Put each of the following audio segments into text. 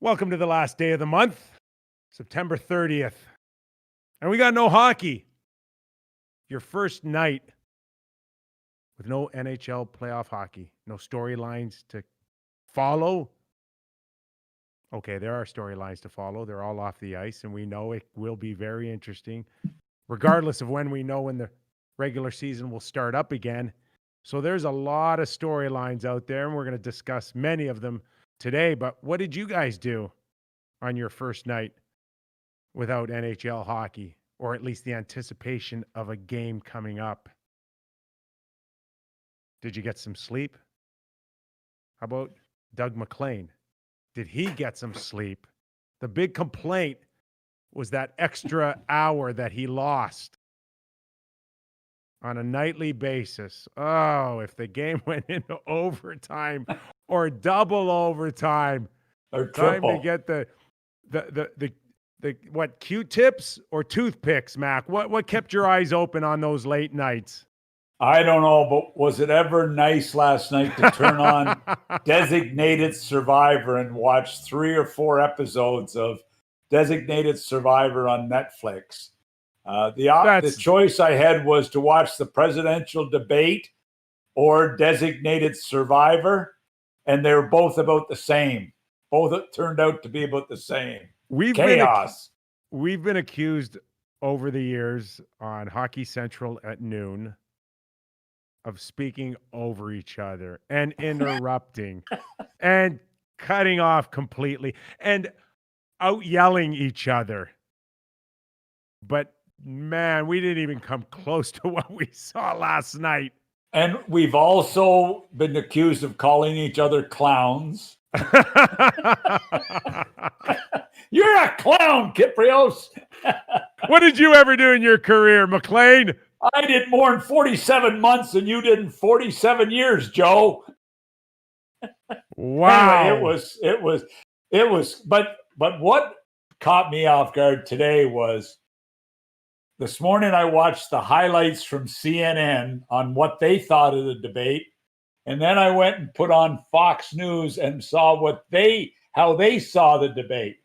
Welcome to the last day of the month, September 30th. And we got no hockey. Your first night with no NHL playoff hockey. No storylines to follow. Okay, there are storylines to follow. They're all off the ice, and we know it will be very interesting, regardless of when we know when the regular season will start up again. So there's a lot of storylines out there, and we're going to discuss many of them today. But what did you guys do on your first night without NHL hockey, or at least the anticipation of a game coming up? Did you get some sleep? How about Doug Maclean? Did he get some sleep? The big complaint was that extra hour that he lost on a nightly basis. Oh, if the game went into overtime or double overtime, or time triple. to get the what, Q-tips or toothpicks, Mac? What kept your eyes open on those late nights? I don't know, but was it ever nice last night to turn on Designated Survivor and watch 3 or 4 episodes of Designated Survivor on Netflix? The choice I had was to watch the presidential debate or Designated Survivor, and they were both about the same. Both turned out to be about the same. Chaos. We've been accused over the years on Hockey Central at noon of speaking over each other and interrupting and cutting off completely and out yelling each other. But man, we didn't even come close to what we saw last night. And we've also been accused of calling each other clowns. You're a clown, Kypreos. What did you ever do in your career, Maclean? I did more in 47 months than you did in 47 years, Joe. Wow. Anyway, it was, but what caught me off guard today was this morning I watched the highlights from CNN on what they thought of the debate. And then I went and put on Fox News and saw how they saw the debate.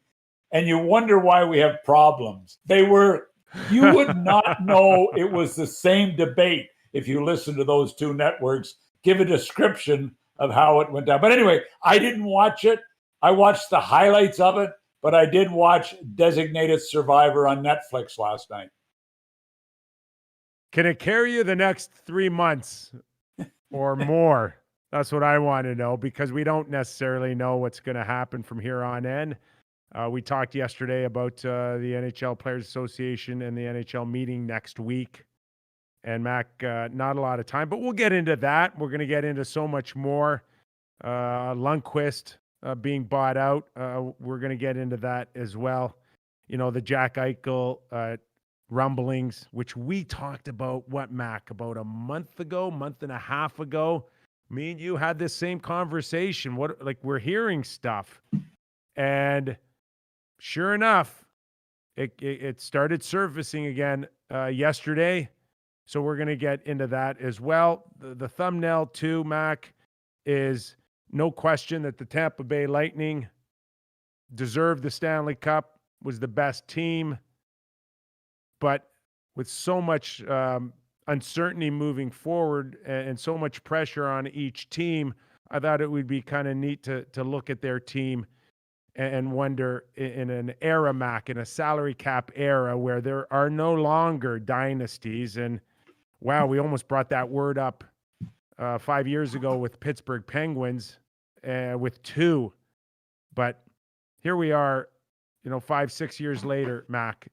And you wonder why we have problems. You would not know it was the same debate if you listen to those two networks give a description of how it went down. But anyway, I didn't watch it. I watched the highlights of it, but I did watch Designated Survivor on Netflix last night. Can it carry you the next 3 months or more? That's what I want to know, because we don't necessarily know what's going to happen from here on in. We talked yesterday about the NHL Players Association and the NHL meeting next week. And Mac, not a lot of time, but we'll get into that. We're going to get into so much more. Lundqvist being bought out. We're going to get into that as well. You know, the Jack Eichel rumblings, which we talked about, Mac, about a month and a half ago. Me and you had this same conversation. We're hearing stuff. And sure enough, it started surfacing again yesterday. So we're going to get into that as well. The thumbnail too, Mac, is no question that the Tampa Bay Lightning deserved the Stanley Cup, was the best team. But with so much uncertainty moving forward and so much pressure on each team, I thought it would be kind of neat to look at their team and wonder, in an era, Mac, in a salary cap era where there are no longer dynasties. And wow, we almost brought that word up 5 years ago with Pittsburgh Penguins with 2. But here we are, 5-6 years later, Mac.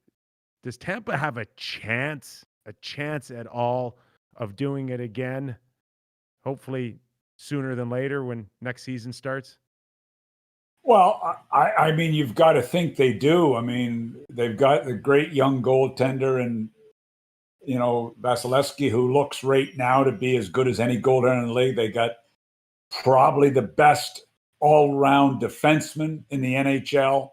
Does Tampa have a chance at all of doing it again? Hopefully sooner than later when next season starts. Well, I mean, you've got to think they do. I mean, they've got the great young goaltender and, Vasilevsky, who looks right now to be as good as any goaltender in the league. They got probably the best all-round defenseman in the NHL.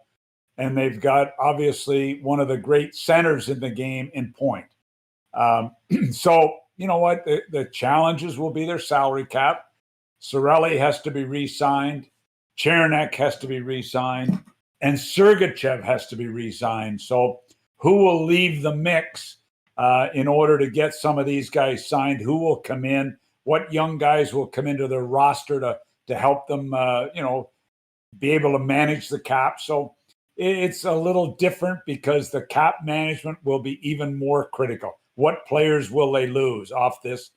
And they've got, obviously, one of the great centers in the game in Point. So, you know what? The challenges will be their salary cap. Cirelli has to be re-signed. Chernak has to be re-signed. and Sergachev has to be re-signed. So who will leave the mix in order to get some of these guys signed? Who will come in? What young guys will come into their roster to help them, be able to manage the cap? So it's a little different because the cap management will be even more critical. What players will they lose off this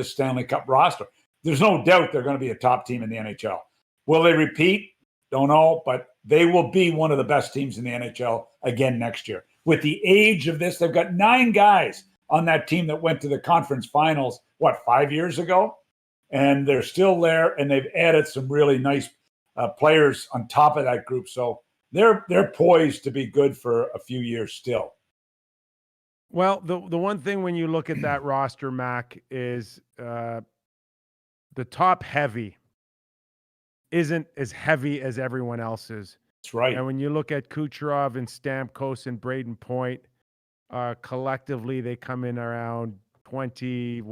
Stanley Cup roster? There's no doubt they're going to be a top team in the NHL. Will they repeat? Don't know, but they will be one of the best teams in the NHL again next year. With the age of this, they've got 9 guys on that team that went to the conference finals, 5 years ago? And they're still there, and they've added some really nice players on top of that group. So they're poised to be good for a few years still. Well, the one thing when you look at that roster, Mac, is the top heavy isn't as heavy as everyone else's. That's right. And when you look at Kucherov and Stamkos and Braden Point, collectively they come in around 18,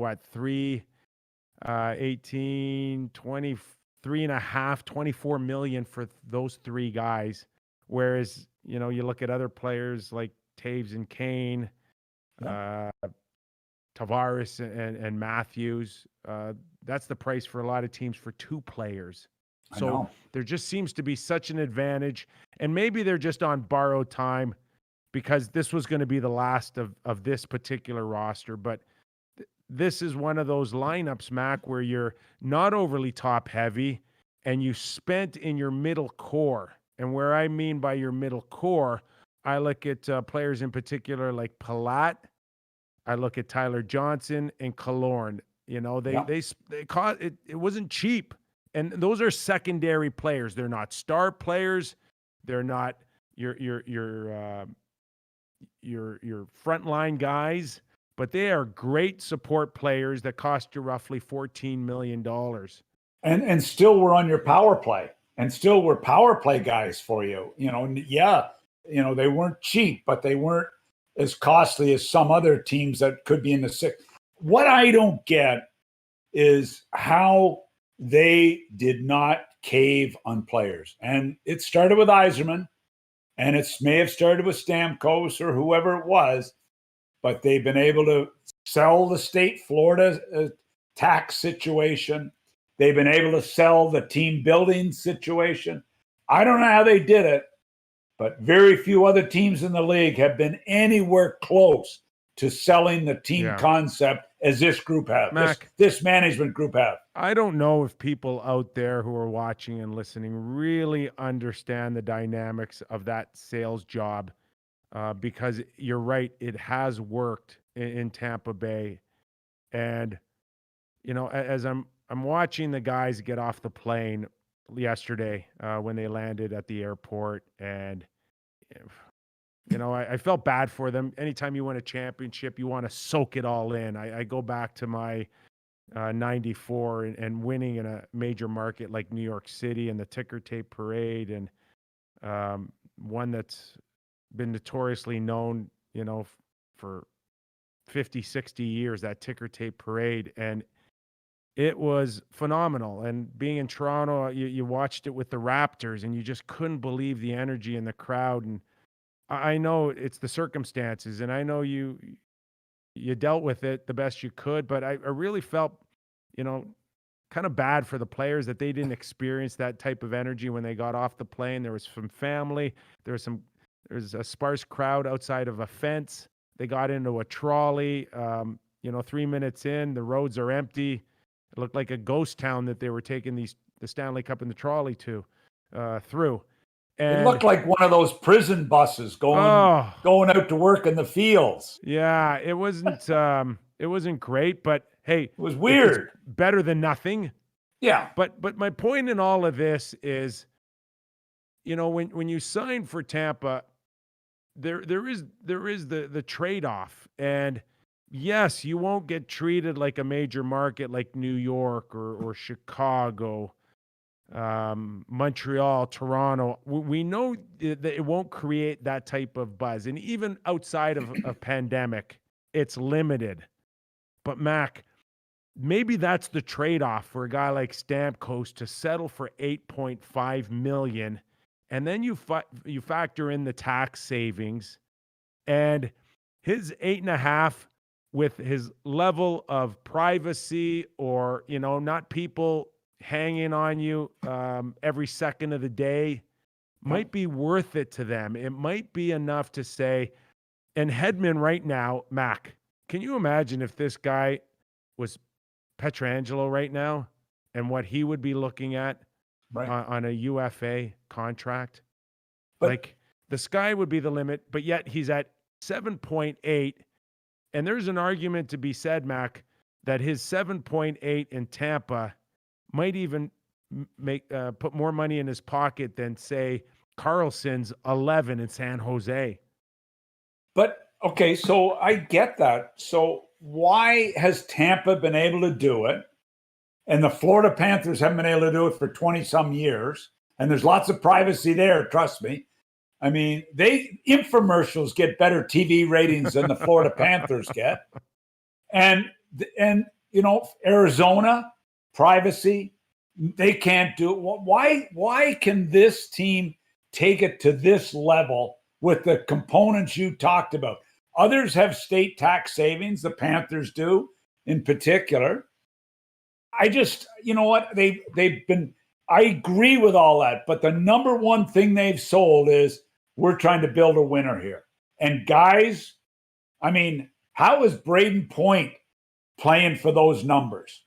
23 and a half, 24 million for those 3 guys. Whereas, you look at other players like Taves and Kane, Tavares and Matthews. That's the price for a lot of teams for 2 players. So there just seems to be such an advantage. And maybe they're just on borrowed time because this was going to be the last of this particular roster. But this is one of those lineups, Mac, where you're not overly top heavy and you spent in your middle core. And where I mean by your middle core, I look at players in particular like Palat. I look at Tyler Johnson and Killorn. They caught it. It wasn't cheap. And those are secondary players. They're not star players. They're not your frontline guys, but they are great support players that cost you roughly $14 million. And still we're on your power play. And still we're power play guys for you. They weren't cheap, but they weren't as costly as some other teams that could be in the 6. What I don't get is how they did not cave on players. And it started with Yzerman, and it may have started with Stamkos or whoever it was, but they've been able to sell the state Florida tax situation. They've been able to sell the team building situation. I don't know how they did it, but very few other teams in the league have been anywhere close to selling the team concept as this group have, this management group have. I don't know if people out there who are watching and listening really understand the dynamics of that sales job, because you're right, it has worked in Tampa Bay. And, as I'm watching the guys get off the plane yesterday when they landed at the airport, and I felt bad for them. Anytime you win a championship, you want to soak it all in. I go back to my 94 and winning in a major market like New York City and the ticker tape parade, and one that's been notoriously known, for 50, 60 years, that ticker tape parade. And it was phenomenal. And being in Toronto, you watched it with the Raptors, and you just couldn't believe the energy in the crowd. And I know it's the circumstances, and I know you dealt with it the best you could, but I really felt, kind of bad for the players that they didn't experience that type of energy when they got off the plane. There was some family. There's a sparse crowd outside of a fence. They got into a trolley. 3 minutes in, the roads are empty. It looked like a ghost town that they were taking the Stanley Cup in the trolley through. And it looked like one of those prison buses going out to work in the fields. Yeah, it wasn't great, but hey, it was weird. It's better than nothing. Yeah. But my point in all of this is, when you sign for Tampa, there is the trade-off. And yes, you won't get treated like a major market like New York or Chicago, Montreal, Toronto. We know that it won't create that type of buzz. And even outside of a pandemic, it's limited. But Mac, maybe that's the trade-off for a guy like Stamkos to settle for $8.5 million and then you factor in the tax savings, and his 8.5 with his level of privacy, or not people hanging on you every second of the day, might be worth it to them. It might be enough to say, and Hedman right now, Mac, can you imagine if this guy was Pietrangelo right now and what he would be looking at on a UFA contract? Like, the sky would be the limit, but yet he's at 7.8. And there's an argument to be said, Mac, that his 7.8 in Tampa might even put more money in his pocket than, say, Carlson's 11 in San Jose. But, okay, so I get that. So why has Tampa been able to do it? And the Florida Panthers haven't been able to do it for 20-some years. And there's lots of privacy there, trust me. I mean, infomercials get better TV ratings than the Florida Panthers get. And Arizona, privacy, they can't do it. Why can this team take it to this level with the components you talked about? Others have state tax savings, the Panthers do in particular. I just, I agree with all that, but the number one thing they've sold is, we're trying to build a winner here. And guys, I mean, how is Braden Point playing for those numbers?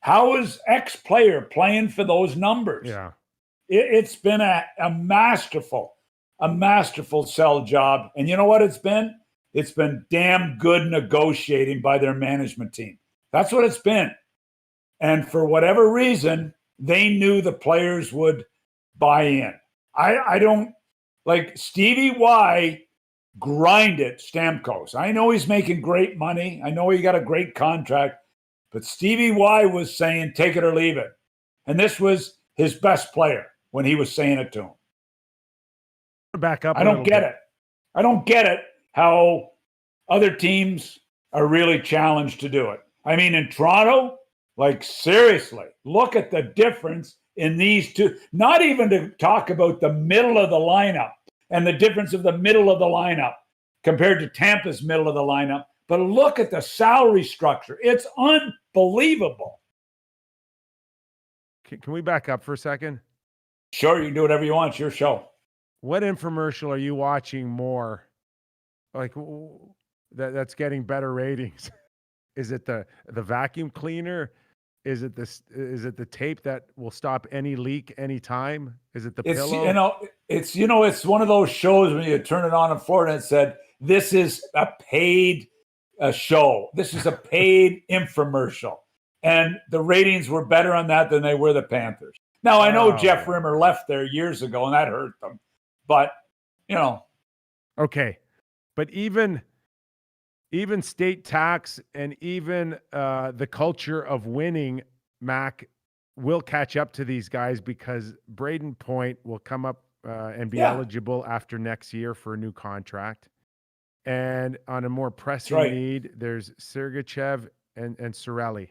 How is X player playing for those numbers? Yeah. It's been a masterful sell job. And you know what it's been? It's been damn good negotiating by their management team. That's what it's been. And for whatever reason, they knew the players would buy in. I don't, like, Stevie Y grinded Stamkos. I know he's making great money. I know he got a great contract. But Stevie Y was saying, take it or leave it. And this was his best player when he was saying it to him. Back up. I don't get it. I don't get it how other teams are really challenged to do it. I mean, in Toronto, like, seriously, look at the difference in these two. Not even to talk about the middle of the lineup and the difference of the middle of the lineup compared to Tampa's middle of the lineup, but look at the salary structure. It's unbelievable. Can we back up for a second? Sure, you can do whatever you want. It's your show. What infomercial are you watching more? Like, that's getting better ratings? Is it the vacuum cleaner? Is it the tape that will stop any leak anytime? Is it the pillow? It's one of those shows when you turn it on in Florida and it said, this is a paid show. This is a paid infomercial. And the ratings were better on that than they were the Panthers. Now, I know Jeff Rimmer left there years ago and that hurt them. But, Okay. But even state tax and even the culture of winning, Mac, will catch up to these guys because Braden Point will come up and be eligible after next year for a new contract. And on a more pressing need, there's Sergachev and Cirelli.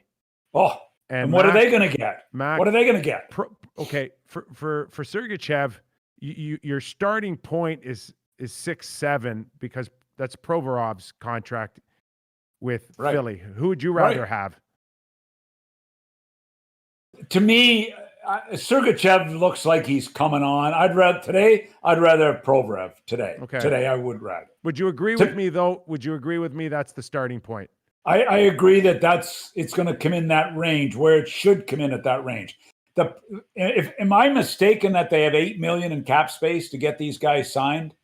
Oh, and what are they going to get? Mac, what are they going to get? For Sergachev, your starting point is 6-7 because that's Provorov's contract with Philly. Who would you rather have? To me, Sergachev looks like he's coming on. I'd rather have Provorov today. Okay. Today I would rather. Would you agree with me though? Would you agree with me that's the starting point? I agree it's going to come in that range where it should come in at that range. Am I mistaken that they have $8 million in cap space to get these guys signed?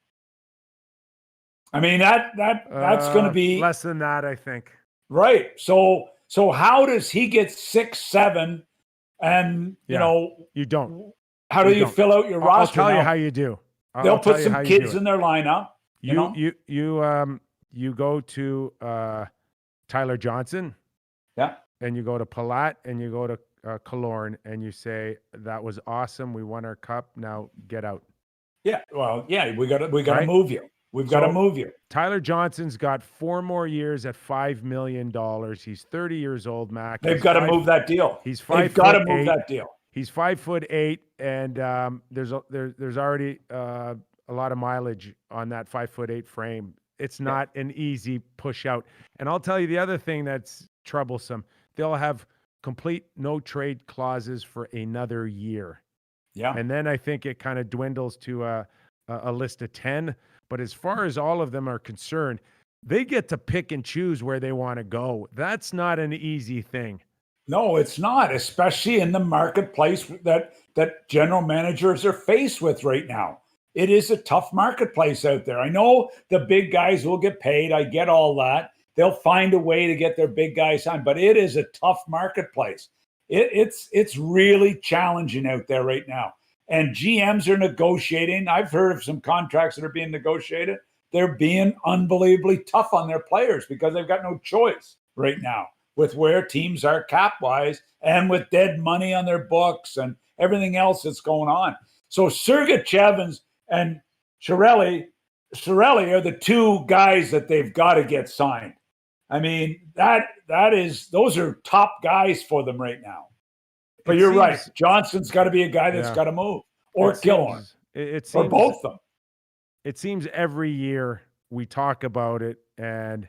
I mean, that's going to be less than that, I think. Right. So how does he get 6-7? And you don't. How do you fill out your roster? I'll tell you how you do. They'll put some kids in their lineup. You go to Tyler Johnson. Yeah. And you go to Palat and you go to Killorn and you say, that was awesome. We won our cup. Now get out. Yeah. Well, yeah, we got to move you. We've got to move you. Tyler Johnson's got 4 more years at $5 million. He's 30 years old, Mac. They've got to move that deal. He's 5'8". They've got to move that deal. He's 5'8", and there's already a lot of mileage on that 5'8" frame. It's not an easy push out. And I'll tell you the other thing that's troublesome. They'll have complete no trade clauses for another year. Yeah. And then I think it kind of dwindles to a list of 10. But as far as all of them are concerned, they get to pick and choose where they want to go. That's not an easy thing. No, it's not, especially in the marketplace that general managers are faced with right now. It is a tough marketplace out there. I know the big guys will get paid. I get all that. They'll find a way to get their big guys signed, but it is a tough marketplace. It's really challenging out there right now. And GMs are negotiating. I've heard of some contracts that are being negotiated. They're being unbelievably tough on their players because they've got no choice right now with where teams are cap-wise and with dead money on their books and everything else that's going on. So Sergachev and Cirelli are the two guys that they've got to get signed. I mean, those are top guys for them right now. But you're right. Johnson's got to be a guy that's got to move, or Killorn, or both of them. It seems every year we talk about it, and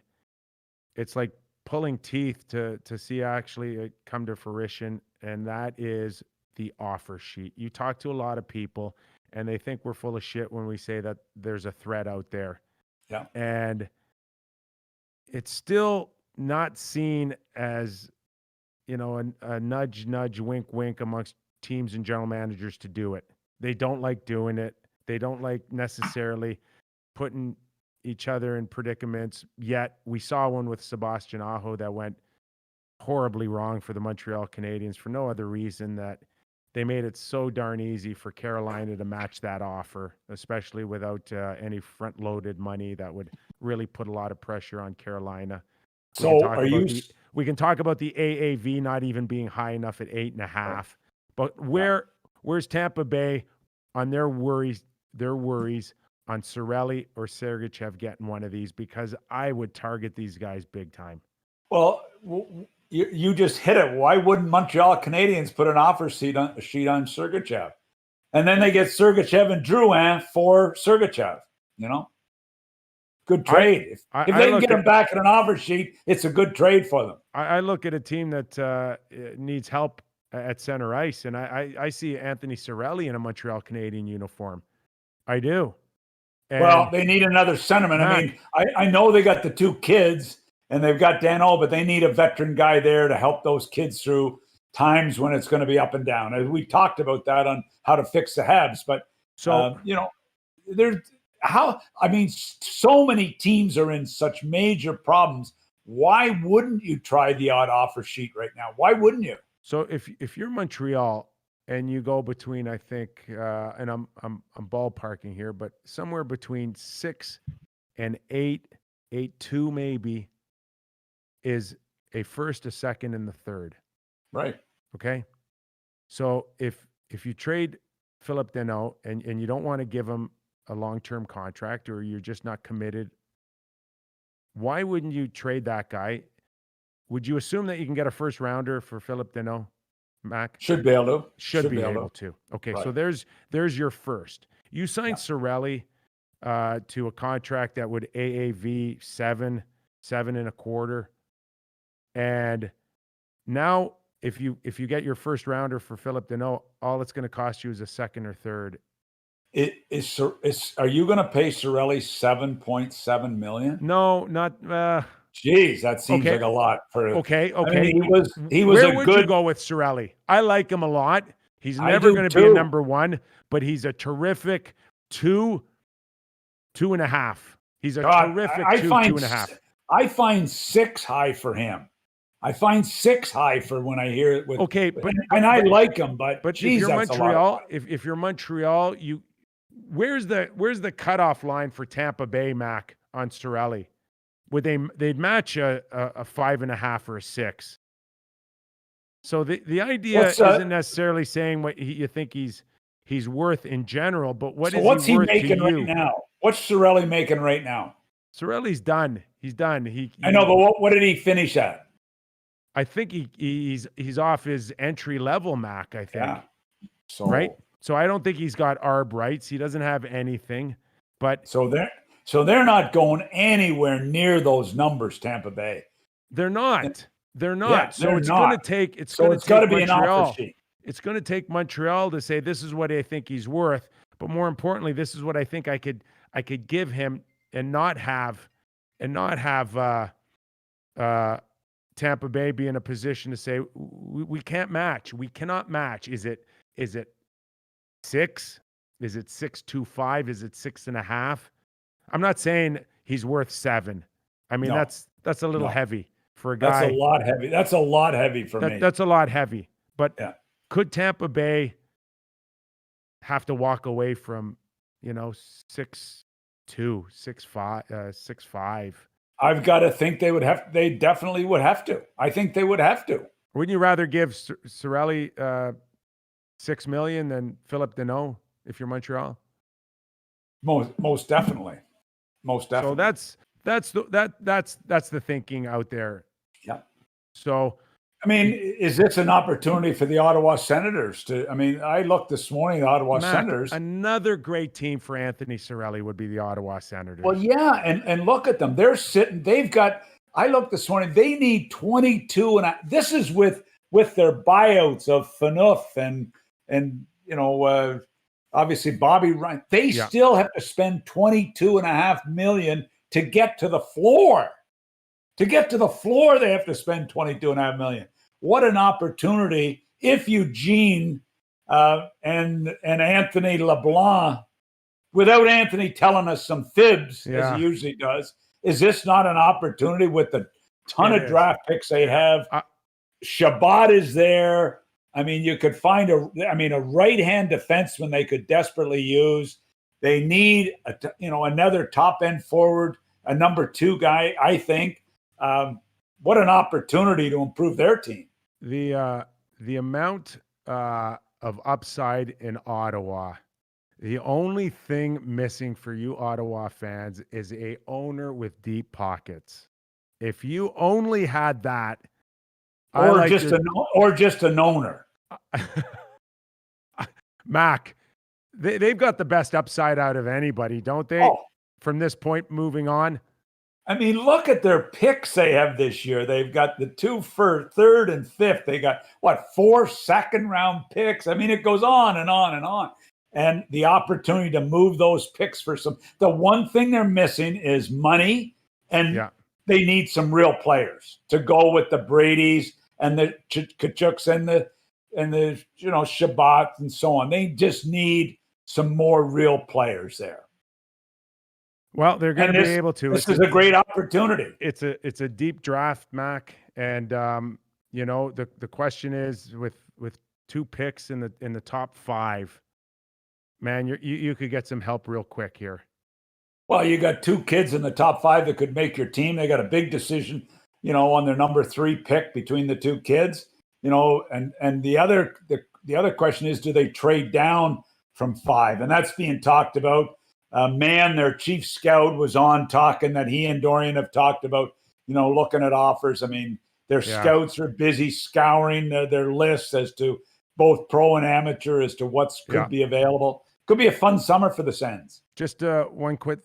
it's like pulling teeth to see actually it come to fruition, and that is the offer sheet. You talk to a lot of people, and they think we're full of shit when we say that there's a threat out there. Yeah. And it's still not seen as, a nudge, wink, wink amongst teams and general managers to do it. They don't like doing it. They don't like necessarily putting each other in predicaments. Yet we saw one with Sebastian Aho that went horribly wrong for the Montreal Canadiens for no other reason that they made it so darn easy for Carolina to match that offer, especially without any front-loaded money that would really put a lot of pressure on Carolina. We can talk about the AAV not even being high enough at 8.5, but where's Tampa Bay on their worries on Cirelli or Sergachev getting one of these? Because I would target these guys big time. Well, you just hit it. Why wouldn't Montreal Canadiens put an offer sheet on Sergachev? And then they get Sergachev and Drouin for Sergachev, Good trade. If they can get him back in an offer sheet, it's a good trade for them. I look at a team that needs help at center ice, and I see Anthony Cirelli in a Montreal Canadian uniform. I do. And well, they need another centerman. I mean, I know they got the two kids, and they've got Dano, but they need a veteran guy there to help those kids through times when it's going to be up and down. And we talked about that on how to fix the Habs, but so so many teams are in such major problems. Why wouldn't you try the odd offer sheet right now? Why wouldn't you? So if you're Montreal and you go between, I think, and I'm ballparking here, but somewhere between 6 and 8.2 maybe is a first, a second, and the third. Right. Okay. So if you trade Philip Deneau and you don't want to give him a long-term contract, or you're just not committed, why wouldn't you trade that guy? Would you assume that you can get a first rounder for Philip Deneau, Mac? Should be able to. Should be able to. Okay, right. So there's your first. You signed Cirelli to a contract that would AAV 7.25, and now if you get your first rounder for Philip Deneau, all it's going to cost you is a second or third. Are you going to pay Cirelli $7.7 million? No, not. Geez, that seems like a lot for. Okay. I mean, he was Where would you go with Cirelli? I like him a lot. He's never going to be a number one, but he's a terrific 2.5. He's a terrific 2.5. I find 6 high for him. I find 6 high for when I hear it. And I like him, but geez, if you're Montreal, if you're Montreal, where's the cutoff line for Tampa Bay, Mac, on Cirelli? They'd match a 5.5 or a 6. So the idea isn't necessarily saying what you think he's worth in general, but what's he making right now? What's Cirelli making right now? Cirelli's done. He's done. I know, but what did he finish at? I think he's off his entry level, Mac. I think. So right. So I don't think he's got arb rights. He doesn't have anything. But so they're not going anywhere near those numbers, Tampa Bay. They're not. They're not. Yeah, so it's going to take. It's so going it's to got take to be an offer Montreal. sheet. It's going to take Montreal to say this is what I think he's worth. But more importantly, this is what I think I could give him and not have Tampa Bay be in a position to say we can't match. We cannot match. Is it 6? Is it 6.25? Is it 6.5? I'm not saying he's worth 7. I mean, No. that's a little heavy for a guy. That's a lot heavy. That's a lot heavy for me. That's a lot heavy. But yeah. Could Tampa Bay have to walk away from, 6.2, 6.5, 6.5? I've got to think they definitely would have to. I think they would have to. Wouldn't you rather give Cirelli $6 million than Philip Deneau if you're Montreal? Most definitely. Most definitely. So that's the thinking out there. Yeah. So I mean, is this an opportunity for the Ottawa Senators I looked this morning, the Ottawa Senators. Another great team for Anthony Cirelli would be the Ottawa Senators. Well, yeah, and look at them. They're sitting, I looked this morning, they need 22 and this is with their buyouts of Phaneuf and obviously Bobby Ryan. They still have to spend $22.5 million to get to the floor. To get to the floor, they have to spend $22.5 million. What an opportunity if Eugene and Anthony LeBlanc, without Anthony telling us some fibs, as he usually does, is this not an opportunity with the ton of draft picks they have? Shabbat is there. I mean, you could find a right-hand defenseman they could desperately use. They need another top-end forward, a number 2 guy, I think. What an opportunity to improve their team. The amount of upside in Ottawa, the only thing missing for you Ottawa fans is a owner with deep pockets. If you only had that, or just an owner. Mac, they've got the best upside out of anybody, don't they? From this point moving on. I mean, look at their picks they have this year. They've got the 2 for 3rd and 5th. They got 4 second-round picks. I mean, it goes on and on and on. And the opportunity to move those picks for the one thing they're missing is money, and they need some real players to go with the Bradys and the Kachuks and the Shabbat and so on. They just need some more real players there. Well, they're going to be able to. This is a great opportunity. It's a deep draft, Mac, and the question is with 2 picks in the top 5, man, you could get some help real quick here. Well, you got 2 kids in the top 5 that could make your team. They got a big decision, on their number 3 pick between the 2 kids. And the other question is, do they trade down from 5? And that's being talked about. Their chief scout was on talking that he and Dorian have talked about, looking at offers. I mean, their scouts are busy scouring their lists as to both pro and amateur as to what's could be available. Could be a fun summer for the Sens. Just one quick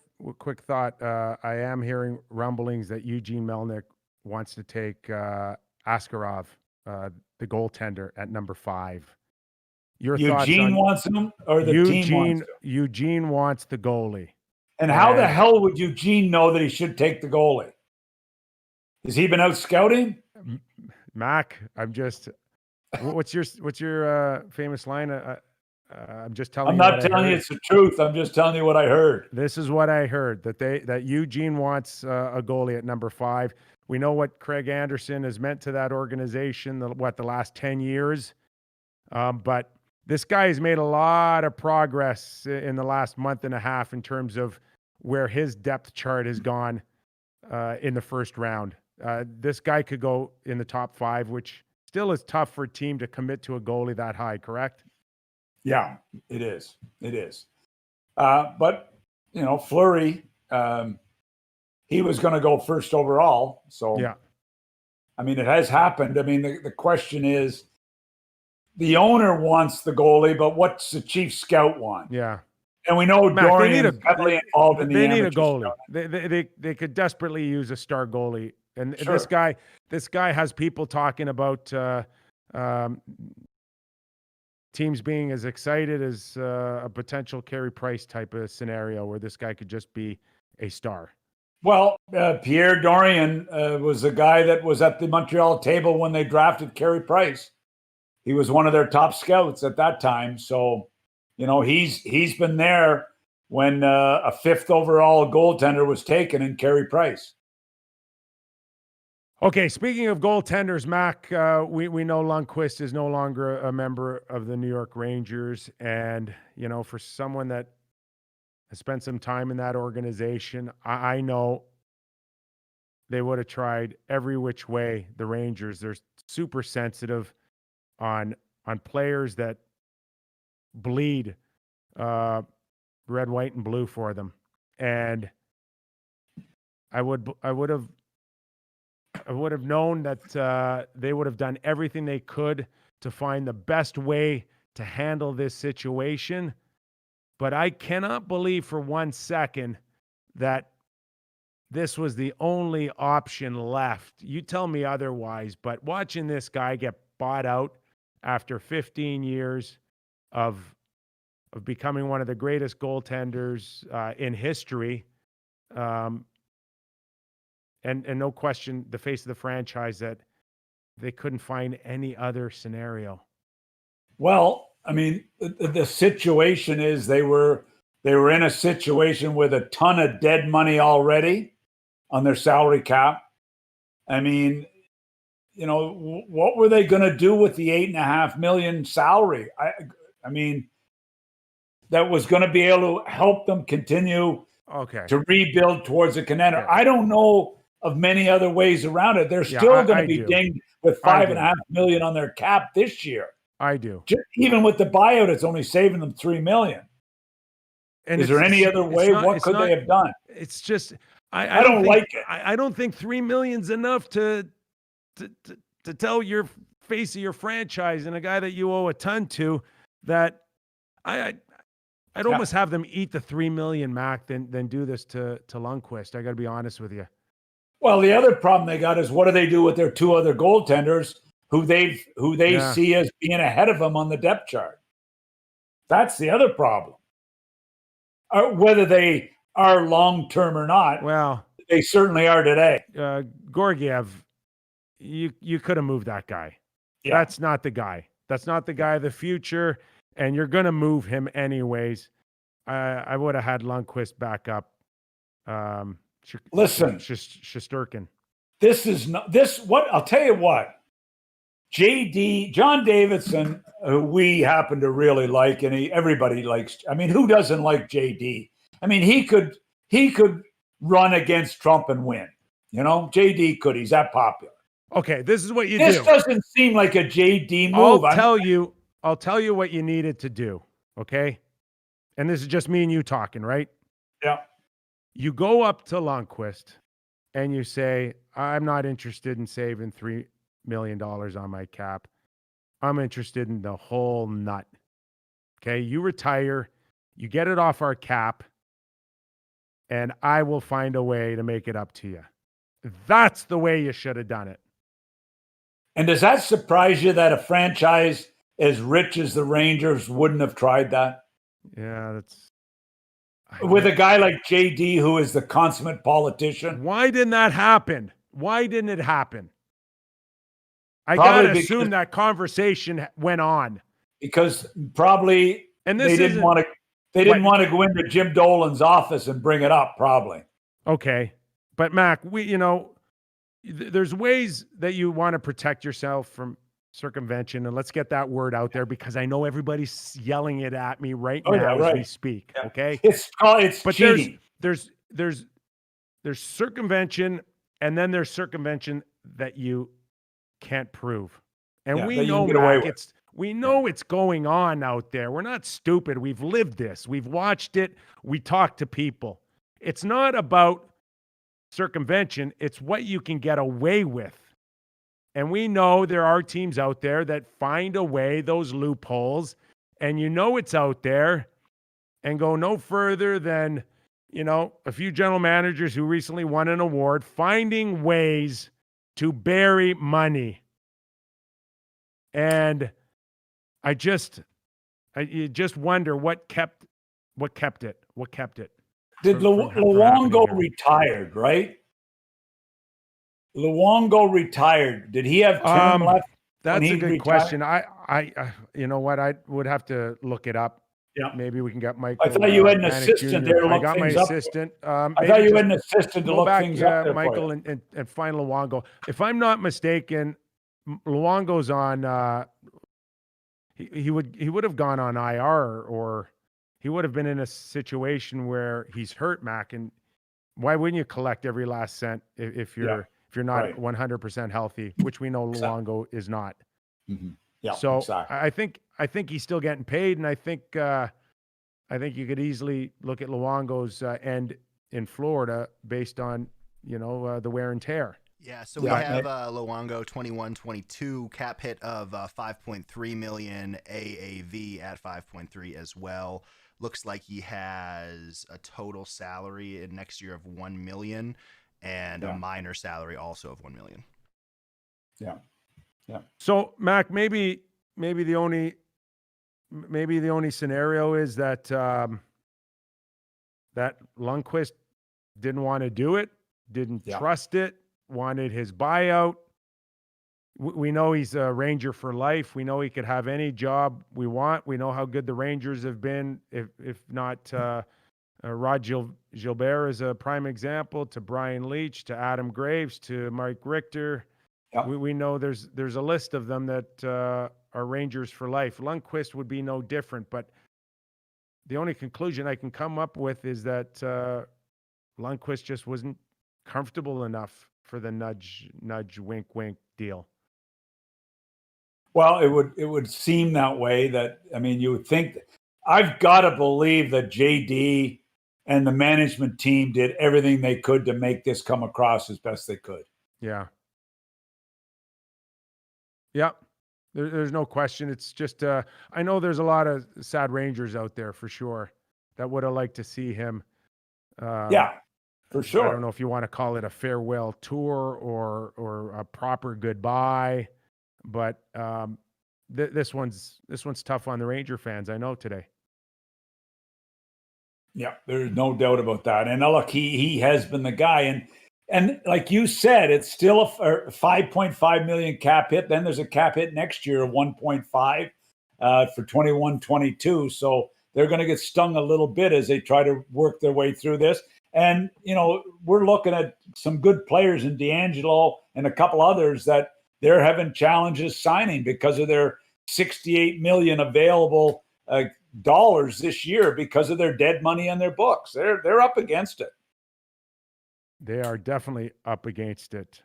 thought. I am hearing rumblings that Eugene Melnyk wants to take Askarov, the goaltender, at number 5. Your Eugene wants him, or the team wants him? Eugene wants the goalie. And how the hell would Eugene know that he should take the goalie? Has he been out scouting? Mac, I'm just. What's your famous line? I'm just telling. I'm not telling you it's the truth. I'm just telling you what I heard. This is what I heard, that Eugene wants a goalie at number 5. We know what Craig Anderson has meant to that organization. The last 10 years, but. This guy has made a lot of progress in the last month and a half in terms of where his depth chart has gone in the first round. This guy could go in the top 5, which still is tough for a team to commit to a goalie that high, correct? Yeah, it is. It is. But, Fleury, he was going to go first overall. So, I mean, it has happened. I mean, the question is, the owner wants the goalie, but what's the chief scout want? Yeah. And we know Mac, Dorian's heavily involved in the they need a amateur goalie. scouting. They could desperately use a star goalie. And Sure. this guy has people talking about teams being as excited as a potential Carey Price type of scenario where this guy could just be a star. Well, Pierre Dorian was the guy that was at the Montreal table when they drafted Carey Price. He was one of their top scouts at that time. So, he's been there when a 5th overall goaltender was taken in Carey Price. Okay, speaking of goaltenders, Mac, we know Lundqvist is no longer a member of the New York Rangers. And, for someone that has spent some time in that organization, I know they would have tried every which way, the Rangers. They're super sensitive on players that bleed red, white, and blue for them. And I would have known that they would have done everything they could to find the best way to handle this situation. But I cannot believe for 1 second that this was the only option left. You tell me otherwise, but watching this guy get bought out after 15 years of becoming one of the greatest goaltenders in history, and no question, the face of the franchise, that they couldn't find any other scenario. Well, I mean, the situation is they were in a situation with a ton of dead money already on their salary cap. I mean, what were they going to do with the $8.5 million salary? I mean, that was going to be able to help them continue to rebuild towards a contender. Okay. I don't know of many other ways around it. They're still going to be dinged with $5.5 million on their cap this year. I do. Even with the buyout, it's only saving them $3 million. And is there any other way? What could they have done? It's just I don't like it. I don't think $3 million's enough to tell your face of your franchise and a guy that you owe a ton to that I'd almost have them eat the $3 million, Mac, than do this to Lundqvist. I got to be honest with you. Well, the other problem they got is what do they do with their 2 other goaltenders who they see as being ahead of them on the depth chart? That's the other problem. Whether they are long-term or not, well, they certainly are today. Gorgiev, you could have moved that guy. Yeah. That's not the guy. That's not the guy of the future, and you're going to move him anyways. I would have had Lundqvist back up. Listen, Shesterkin. This is not this. What I'll tell you what, John Davidson, who we happen to really like, and everybody likes. I mean, who doesn't like JD? I mean, he could run against Trump and win. JD could. He's that popular. Okay, this is what you do. This doesn't seem like a JD move. I'll tell you what you needed to do. Okay, and this is just me and you talking, right? Yeah. You go up to Lundqvist and you say, I'm not interested in saving $3 million on my cap. I'm interested in the whole nut. Okay. You retire, you get it off our cap, and I will find a way to make it up to you. That's the way you should have done it. And does that surprise you that a franchise as rich as the Rangers wouldn't have tried that? Yeah, with a guy like JD, who is the consummate politician. Why didn't that happen? Why didn't it happen? I gotta assume that conversation went on because probably they didn't want to. They didn't want to go into Jim Dolan's office and bring it up. Probably. Okay, but Mac, there's ways that you want to protect yourself from circumvention, and let's get that word out there because I know everybody's yelling it at me right now as we speak. Yeah. Okay, it's cheating. There's circumvention, and then there's circumvention that you can't prove, and we know, Mac, we know it's going on out there. We're not stupid. We've lived this. We've watched it. We talk to people. It's not about circumvention. It's what you can get away with. And we know there are teams out there that find a way, those loopholes, and it's out there, and go no further than, a few general managers who recently won an award, finding ways to bury money. And you just wonder what kept it. Did Luongo retired, right? Luongo retired. Did he have term left? That's a good question. I you know what? I would have to look it up. Yeah. Maybe we can get Michael. I thought you had an assistant there to look things up. I got my assistant. I thought you had an assistant to look things up there, Michael, and find Luongo. If I'm not mistaken, Luongo's on. He would have gone on IR, or he would have been in a situation where he's hurt, Mac. And why wouldn't you collect every last cent if you're not 100% healthy, which we know Luongo is not. Mm-hmm. Yeah. So exactly. I think he's still getting paid, and I think you could easily look at Luongo's end in Florida based on the wear and tear. Yeah, so we have Luongo 21-22, cap hit of 5.3 million, AAV at 5.3 as well. Looks like he has a total salary in next year of 1 million and a minor salary also of 1 million. Yeah. Yeah. So Mac, maybe the only scenario is that that Lundqvist didn't want to do it, didn't trust it, wanted his buyout. We know he's a Ranger for life. We know he could have any job we want. We know how good the Rangers have been, if not Rod Gilbert is a prime example, to Brian Leach, to Adam Graves, to Mike Richter. Yep. We know there's a list of them that are Rangers for life. Lundqvist would be no different, but the only conclusion I can come up with is that Lundqvist just wasn't comfortable enough for the nudge, wink, wink deal. Well, it would seem that way. That, I mean, you would think. I've got to believe that JD and the management team did everything they could to make this come across as best they could. Yeah. Yeah. There's no question. It's just, I know there's a lot of sad Rangers out there for sure that would have liked to see him. For sure. I don't know if you want to call it a farewell tour or a proper goodbye, but this one's tough on the Ranger fans, I know, today. Yeah, there's no doubt about that. And look, he has been the guy. And like you said, it's still a 5.5 million cap hit. Then there's a cap hit next year of 1.5 for 21-22. So they're going to get stung a little bit as they try to work their way through this. And, we're looking at some good players in D'Angelo and a couple others that they're having challenges signing because of their $68 million available dollars this year because of their dead money on their books. They're up against it. They are definitely up against it.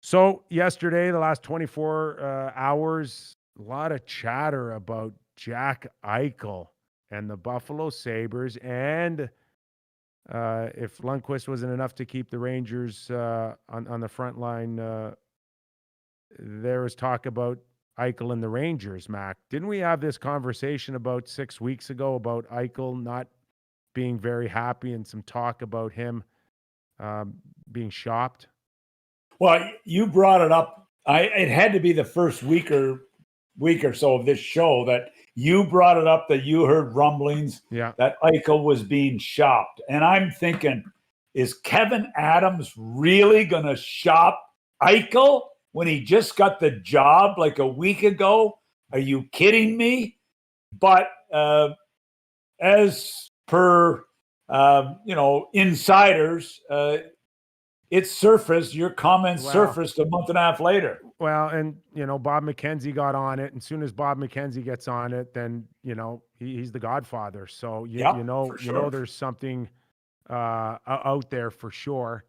So yesterday, the last 24 hours, a lot of chatter about Jack Eichel and the Buffalo Sabres, and if Lundqvist wasn't enough to keep the Rangers on the front line, there was talk about Eichel and the Rangers, Mac. Didn't we have this conversation about 6 weeks ago about Eichel not being very happy and some talk about him being shopped? Well, you brought it up. It had to be the first week or so of this show that you brought it up, that you heard rumblings that Eichel was being shopped. And I'm thinking, is Kevin Adams really going to shop Eichel when he just got the job like a week ago? Are you kidding me? But as per insiders, it surfaced. Your comments surfaced a month and a half later. Well, and Bob McKenzie got on it, and as soon as Bob McKenzie gets on it, then he's the Godfather. So there's something out there for sure.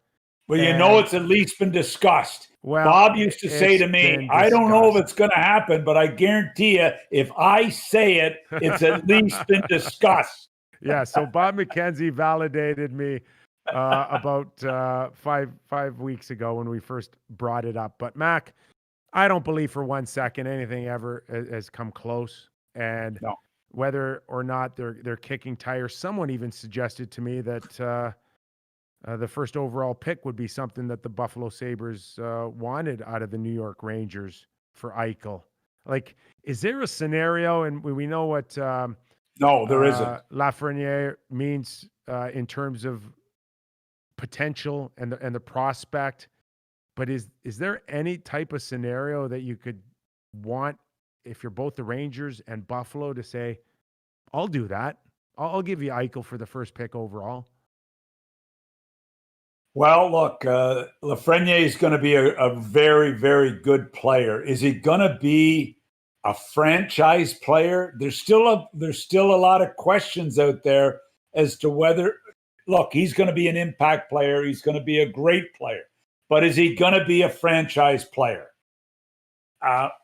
Well, it's at least been discussed. Well, Bob used to say to me, I don't know if it's going to happen, but I guarantee you, if I say it, it's at least been discussed. Yeah, so Bob McKenzie validated me about 5 weeks ago when we first brought it up. But Mac, I don't believe for 1 second anything ever has come close. And No. whether or not they're kicking tires, someone even suggested to me that the first overall pick would be something that the Buffalo Sabres wanted out of the New York Rangers for Eichel. Like, is there a scenario, and we know what No, there isn't. Lafreniere means in terms of potential and the prospect, but is there any type of scenario that you could want if you're both the Rangers and Buffalo to say, I'll do that. I'll give you Eichel for the first pick overall? Well, look, Lafreniere is going to be a very, very good player. Is he going to be a franchise player? There's still a lot of questions out there as to whether. Look, he's going to be an impact player. He's going to be a great player, but is he going to be a franchise player?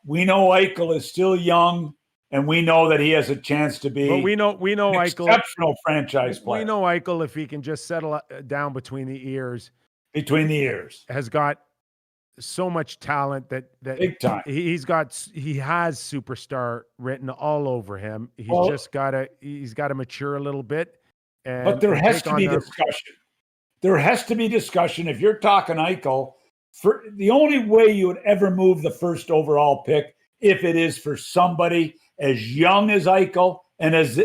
We know Eichel is still young, and we know that he has a chance to be. But we know an Eichel, exceptional franchise player. We know Eichel, if he can just settle down between the ears, has got so much talent that big time. He has superstar written all over him. He's got to mature a little bit. But there has to be discussion. There has to be discussion. If you're talking Eichel, for the only way you would ever move the first overall pick, if it is for somebody as young as Eichel and as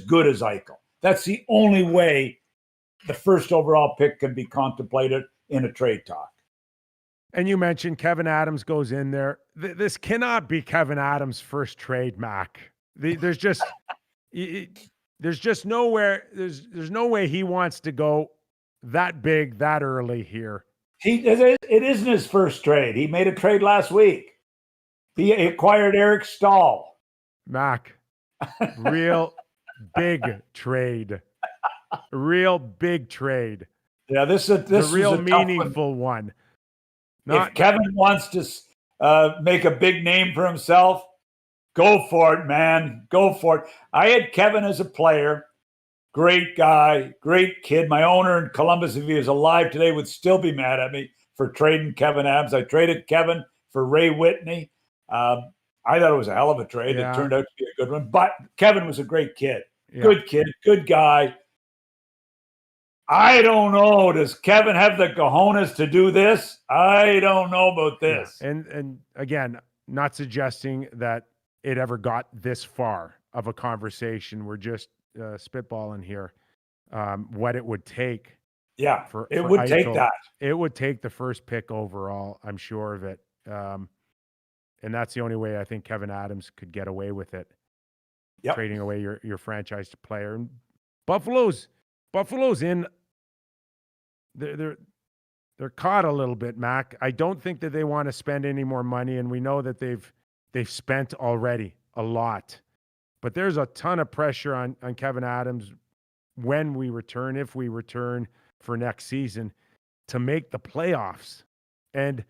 good as Eichel. That's the only way the first overall pick can be contemplated in a trade talk. And you mentioned Kevin Adams goes in there. This cannot be Kevin Adams' first trade, Mac. There's just nowhere. There's no way he wants to go that big that early here. It isn't his first trade. He made a trade last week. He acquired Eric Stahl. Mac, real big trade. Real big trade. Yeah, this is real a meaningful one. If Kevin wants to make a big name for himself, go for it, man. Go for it. I had Kevin as a player. Great guy, great kid. My owner in Columbus, if he was alive today, would still be mad at me for trading Kevin Adams. I traded Kevin for Ray Whitney. I thought it was a hell of a trade. Yeah. It turned out to be a good one. But Kevin was a great kid. Yeah. Good kid, good guy. I don't know. Does Kevin have the cojones to do this? I don't know about this. Yeah. And again, not suggesting that it ever got this far of a conversation. We're just spitballing here. What it would take. Yeah, for would Eichel. take that. It would take the first pick overall. I'm sure of it. And that's the only way I think Kevin Adams could get away with it. Yep. Trading away your franchise player. And Buffalo's in. They're caught a little bit, Mac. I don't think that they want to spend any more money, and we know that they've spent already a lot. But there's a ton of pressure on Kevin Adams when we return, if we return for next season, to make the playoffs. And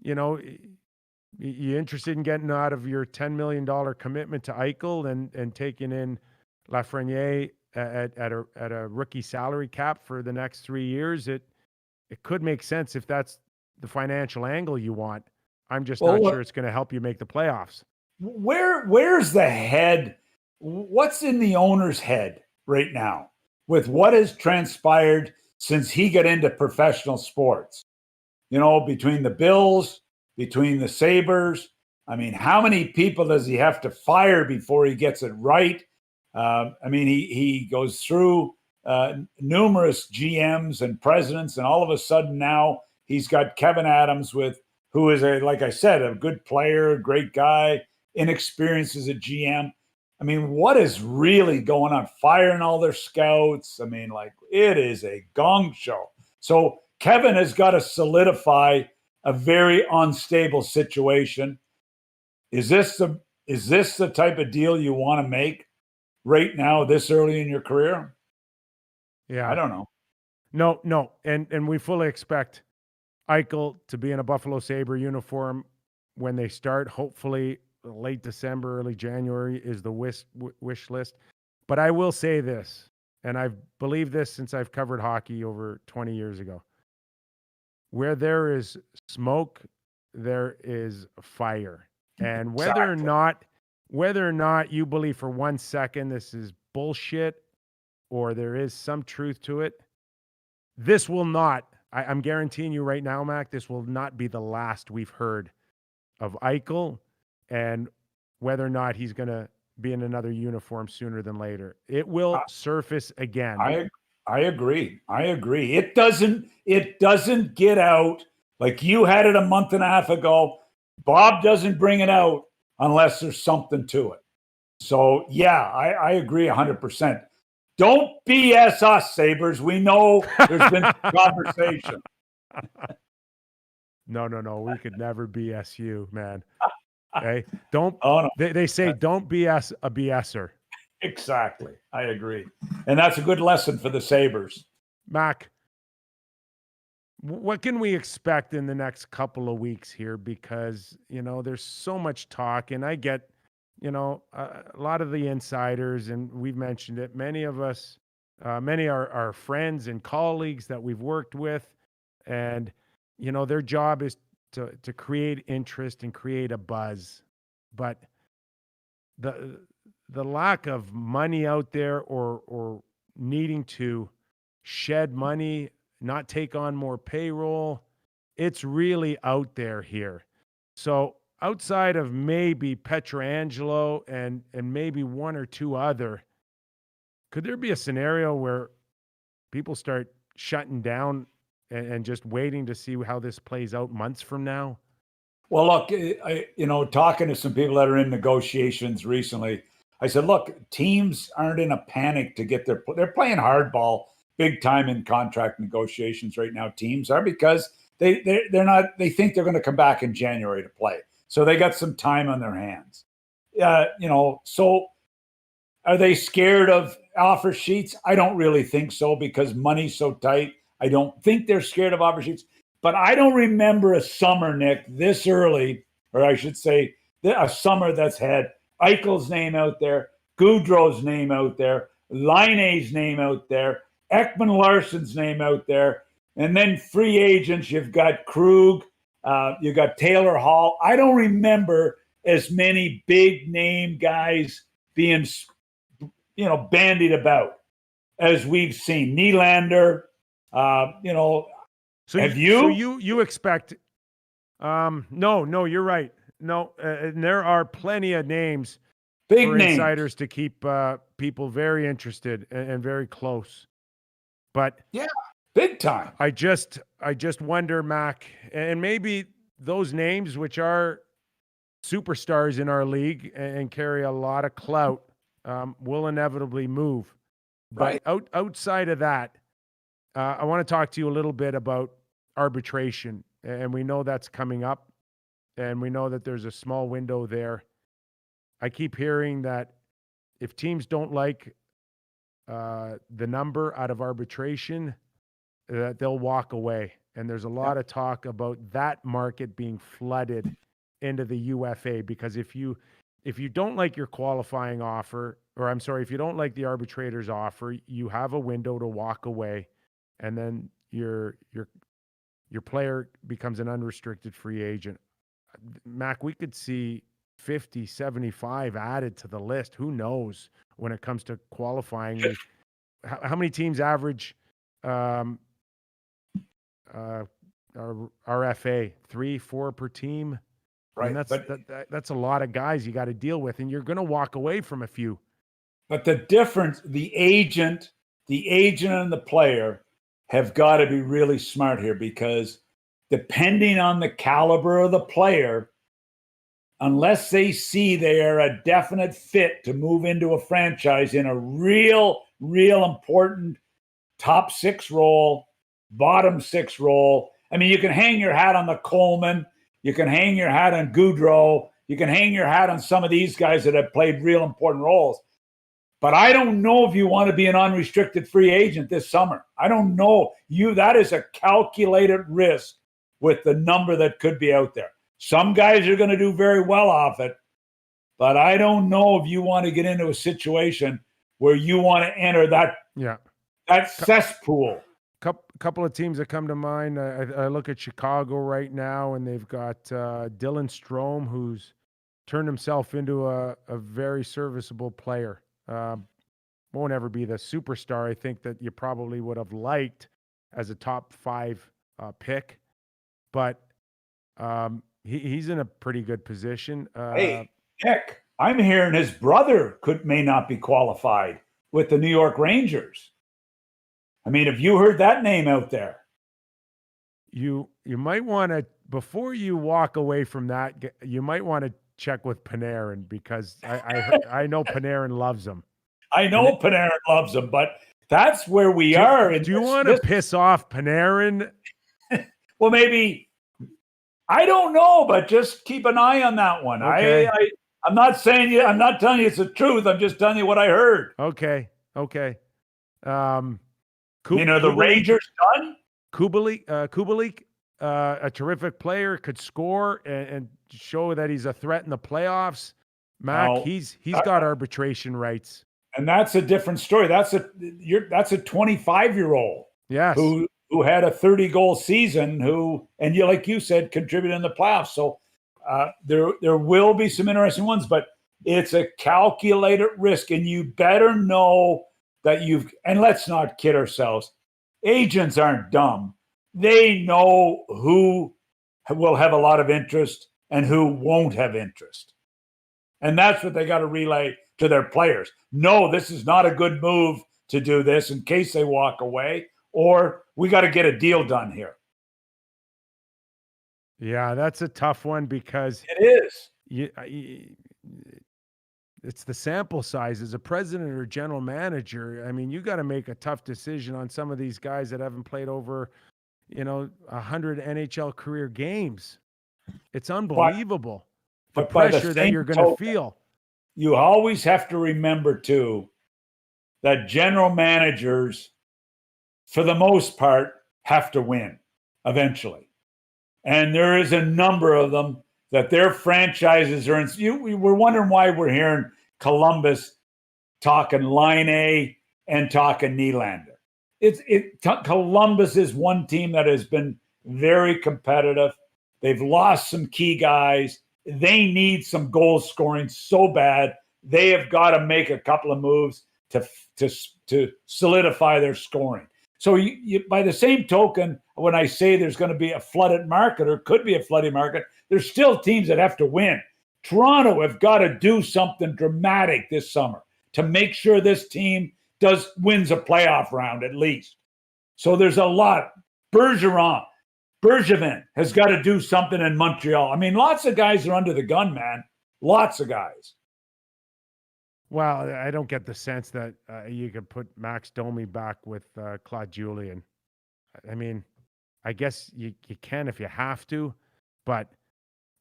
you interested in getting out of your $10 million commitment to Eichel and taking in Lafreniere at a rookie salary cap for the next 3 years? It could make sense if that's the financial angle you want. I'm just not sure it's going to help you make the playoffs. Where's the head? What's in the owner's head right now with what has transpired since he got into professional sports? Between the Bills, between the Sabres. I mean, how many people does he have to fire before he gets it right? He goes through numerous GMs and presidents, and all of a sudden now he's got Kevin Adams who is like I said, a good player, great guy, inexperienced as a GM. I mean, what is really going on? Firing all their scouts. I mean, it is a gong show. So Kevin has got to solidify a very unstable situation. Is this the type of deal you want to make right now, this early in your career? Yeah. I don't know. No. And we fully expect Eichel to be in a Buffalo Sabre uniform when they start. Hopefully late December, early January is the wish list. But I will say this, and I've believed this since I've covered hockey over 20 years ago. Where there is smoke, there is fire. And Exactly. whether or not you believe for 1 second this is bullshit or there is some truth to it, this will not, I'm guaranteeing you right now, Mac, this will not be the last we've heard of Eichel and whether or not he's going to be in another uniform sooner than later. It will surface again. I agree. It doesn't get out like you had it a month and a half ago. Bob doesn't bring it out unless there's something to it. So yeah, I agree 100%. Don't BS us, Sabres. We know there's been conversation. No. We could never BS you, man. Okay. Don't. Oh, no. They say don't BS a BSer. Exactly. I agree. And that's a good lesson for the Sabres. Mac, what can we expect in the next couple of weeks here? Because, there's so much talk, and I get, a lot of the insiders, and we've mentioned it, many of us, many are our friends and colleagues that we've worked with, and, their job is to create interest and create a buzz. But the lack of money out there or needing to shed money, not take on more payroll, it's really out there here. So outside of maybe Pietrangelo and maybe one or two other, could there be a scenario where people start shutting down and just waiting to see how this plays out months from now? Well, look, talking to some people that are in negotiations recently, I said, look, teams aren't in a panic to get they're playing hardball big time in contract negotiations right now. Teams are, because they think they're going to come back in January to play. So they got some time on their hands. So are they scared of offer sheets? I don't really think so, because money's so tight. I don't think they're scared of offer sheets. But I don't remember a summer, Nick, this early, or I should say a summer that's had Eichel's name out there, Gaudreau's name out there, Laine's name out there, Ekman Larsson's name out there, and then free agents, you've got Krug, you've got Taylor Hall. I don't remember as many big name guys being, bandied about as we've seen. Nylander, So have you? So you expect? No, you're right. No, and there are plenty of names Big for names. insiders to keep people very interested and very close. But yeah, big time. I just wonder, Mac, and maybe those names, which are superstars in our league and carry a lot of clout, will inevitably move. Right. But outside of that, I want to talk to you a little bit about arbitration, and we know that's coming up, and we know that there's a small window there. I keep hearing that if teams don't like the number out of arbitration, that they'll walk away. And there's a lot of talk about that market being flooded into the UFA, because if you don't like your qualifying offer, or I'm sorry, if you don't like the arbitrator's offer, you have a window to walk away, and then your player becomes an unrestricted free agent. Mac, we could see 50, 75 added to the list. Who knows when it comes to qualifying? How many teams average RFA? 3, 4 per team? Right. And that's a lot of guys you got to deal with, and you're going to walk away from a few. But the difference, the agent and the player have got to be really smart here, because depending on the caliber of the player, unless they see they are a definite fit to move into a franchise in a real important top 6 role, bottom 6 role. I mean, you can hang your hat on the Coleman. You can hang your hat on Gaudreau. You can hang your hat on some of these guys that have played real important roles. But I don't know if you want to be an unrestricted free agent this summer. I don't know. That is a calculated risk with the number that could be out there. Some guys are going to do very well off it, but I don't know if you want to get into a situation where you want to enter that cesspool. couple of teams that come to mind. I look at Chicago right now, and they've got Dylan Strome, who's turned himself into a very serviceable player. Won't ever be the superstar I think that you probably would have liked as a top 5 pick, but he's in a pretty good position. Hey, Nick, I'm hearing his brother may not be qualified with the New York Rangers. I mean, have you heard that name out there? You might want to, before you walk away from that, you might want to check with Panarin, because I know Panarin loves him. I know Panarin loves him, but that's where we are. Do you want to piss off Panarin? Well, maybe. I don't know, but just keep an eye on that one. Okay. I'm not telling you it's the truth. I'm just telling you what I heard. Okay. The Rangers done? Kubalik, a terrific player, could score and show that he's a threat in the playoffs. Mac, he's got arbitration rights. And that's a different story. That's a 25-year-old. Yes. Who had a 30-goal season, like you said, contributed in the playoffs. So there will be some interesting ones, but it's a calculated risk, and you better know that and let's not kid ourselves. Agents aren't dumb. They know who will have a lot of interest and who won't have interest. And that's what they got to relay to their players. No, this is not a good move to do this in case they walk away, or we got to get a deal done here. Yeah, that's a tough one, because it is. It's the sample size. As a president or general manager, I mean, you got to make a tough decision on some of these guys that haven't played over, 100 NHL career games. It's unbelievable. The pressure that you're going to feel. You always have to remember, too, that general managers, for the most part, have to win eventually. And there is a number of them that their franchises are in. We're wondering why we're hearing Columbus talking Line and talking Nylander. Columbus is one team that has been very competitive. They've lost some key guys. They need some goal scoring so bad. They have got to make a couple of moves to solidify their scoring. So you, by the same token, when I say there's going to be a flooded market, or could be a flooded market, there's still teams that have to win. Toronto have got to do something dramatic this summer to make sure this team wins a playoff round at least. So there's a lot. Bergevin has got to do something in Montreal. I mean, lots of guys are under the gun, man. Lots of guys. Well, I don't get the sense that you could put Max Domi back with Claude Julien. I mean, I guess you can if you have to, but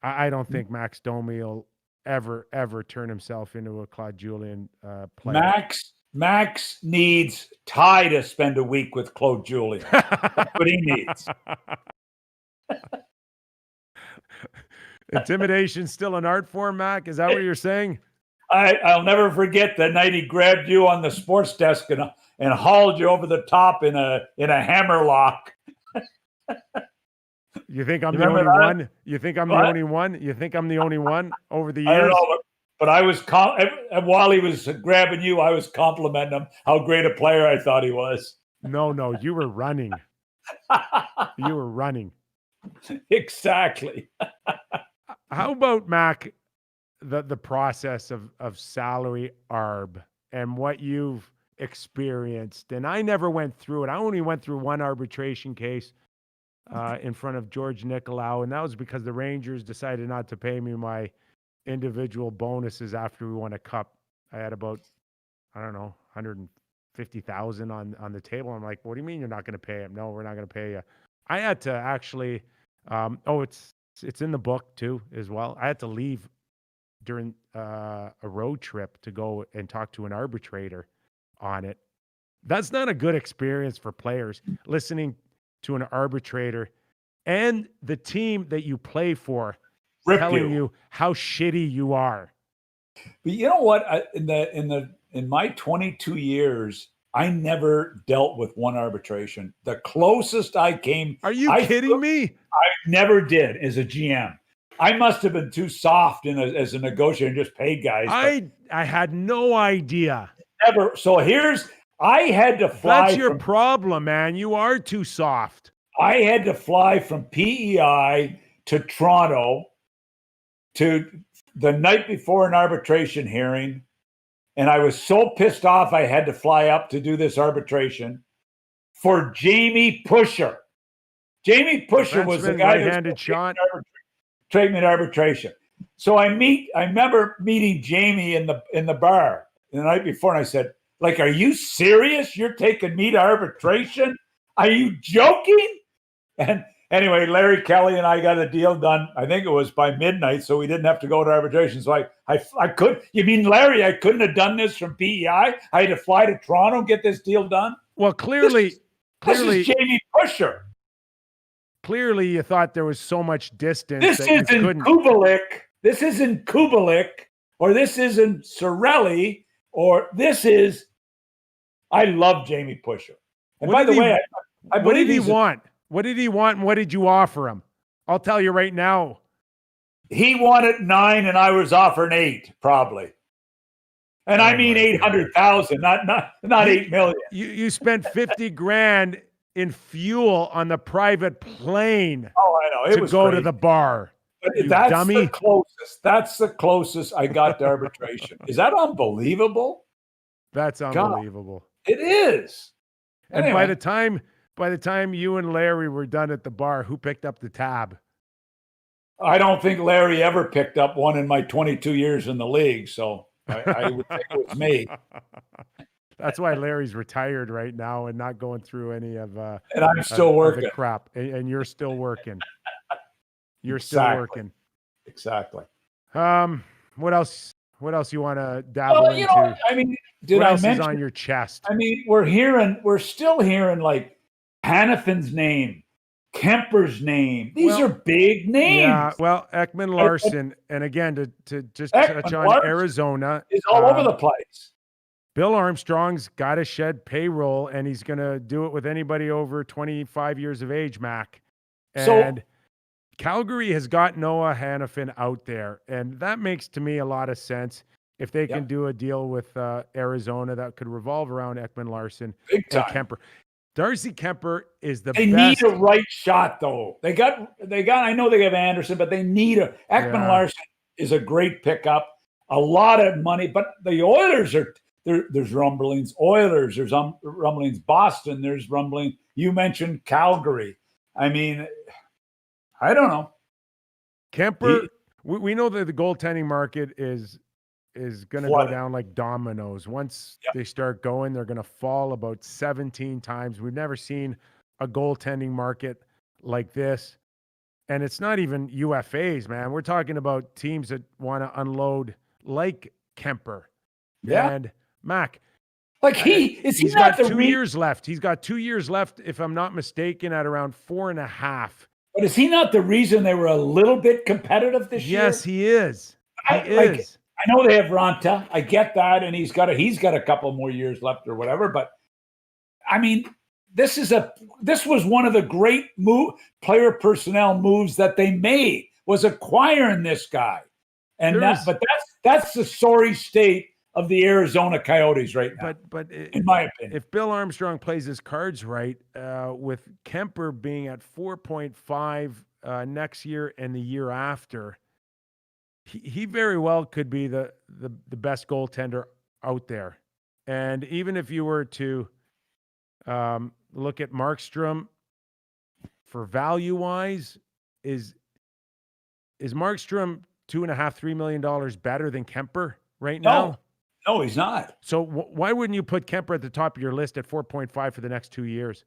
I don't think Max Domi will ever turn himself into a Claude Julien player. Max needs Ty to spend a week with Claude Julien. That's what he needs. Intimidation's still an art form, Mac? Is that what you're saying? I'll never forget the night he grabbed you on the sports desk and hauled you over the top in a hammerlock. You think I'm the only one? You think I'm the only one? You think I'm the only one over the years? I don't know, but I was while he was grabbing you, I was complimenting him how great a player I thought he was. No, you were running. You were running. Exactly. How about, Mac, the process of salary arb and what you've experienced? And I never went through it. I only went through one arbitration case in front of George Nicolau, and that was because the Rangers decided not to pay me my individual bonuses after we won a cup. I had about, I don't know, $150,000 on the table. I'm like, what do you mean you're not going to pay him? No, we're not going to pay you. I had to actually, it's in the book too as well. I had to leave during a road trip to go and talk to an arbitrator on it. That's not a good experience for players, listening to an arbitrator and the team that you play for telling you how shitty you are. But you know what? In my 22 years, I never dealt with one arbitration. The closest I came. Are you kidding me? I never did as a GM. I must have been too soft as a negotiator and just paid guys. I had no idea. Never. So I had to fly. That's your problem, man. You are too soft. I had to fly from PEI to Toronto to the night before an arbitration hearing. And I was so pissed off I had to fly up to do this arbitration for Jamie Pusher. Jamie Pusher was the guy right-handed shot. Treatment arbitration. So I remember meeting Jamie in the bar the night before, and I said, like, are you serious? You're taking me to arbitration? Are you joking? And anyway, Larry Kelly and I got a deal done. I think it was by midnight, so we didn't have to go to arbitration. So I could. You mean, Larry, I couldn't have done this from PEI? I had to fly to Toronto and get this deal done? Well, clearly, this is Jamie Pusher. Clearly, you thought there was so much distance. This isn't Kubalik. This isn't Kubalik, or this isn't Sorelli, or this is. I love Jamie Pusher. And by the way, I what did he want? What did he want, and what did you offer him? I'll tell you right now. He wanted 9, and I was offering 8, probably. And I mean 800,000, not 8 million. You spent 50 grand in fuel on the private plane. Oh, I know. It was go crazy. to the bar. That's dummy. the closest. That's the closest I got to arbitration. Is that unbelievable? That's unbelievable. God, it is. And anyway. by the time you and Larry were done at the bar, who picked up the tab? I don't think Larry ever picked up one in my 22 years in the league, so I would think it was me. That's why Larry's retired right now and not going through any of and I'm still working. The crap. And you're still working. You're still working. Exactly. What else you want to dabble into? I mean, what else is on your chest? I mean, we're still hearing like Hanifin's name, Kemper's name. These are big names. Yeah. Well, Ekman Larson, and again to just touch on Larson Arizona, is all over the place. Bill Armstrong's got to shed payroll, and he's going to do it with anybody over 25 years of age, Mac. And Calgary has got Noah Hanifin out there, and that makes to me a lot of sense. If they can do a deal with Arizona that could revolve around Ekman Larson and Kemper. Darcy Kemper is the best. They need a right shot, though. They got. I know they have Anderson, but they need Ekman Larson is a great pickup. A lot of money, but the Oilers are there. There's rumblings. Oilers. There's rumblings. Boston. There's rumbling. You mentioned Calgary. I mean, I don't know. Kemper. We know that the goaltending market is going to go down like dominoes. Once they start going, they're going to fall about 17 times. We've never seen a goaltending market like this. And it's not even UFAs, man. We're talking about teams that want to unload like Kemper. Yeah. And Mac. Like he's got 2 years left. He's got 2 years left, if I'm not mistaken, at around 4.5. But is he not the reason they were a little bit competitive this year? Yes, he is. He is. I know they have Ranta. I get that, and he's got a couple more years left or whatever. But I mean, this was one of the great player personnel moves that they made, was acquiring this guy, and that's the sorry state of the Arizona Coyotes right now. But in my opinion, if Bill Armstrong plays his cards right, with Kemper being at 4.5 next year and the year after. He very well could be the best goaltender out there. And even if you were to look at Markstrom for value-wise, is Markstrom $2.5-3 million better than Kemper right now? No, he's not. So why wouldn't you put Kemper at the top of your list at 4.5 for the next 2 years?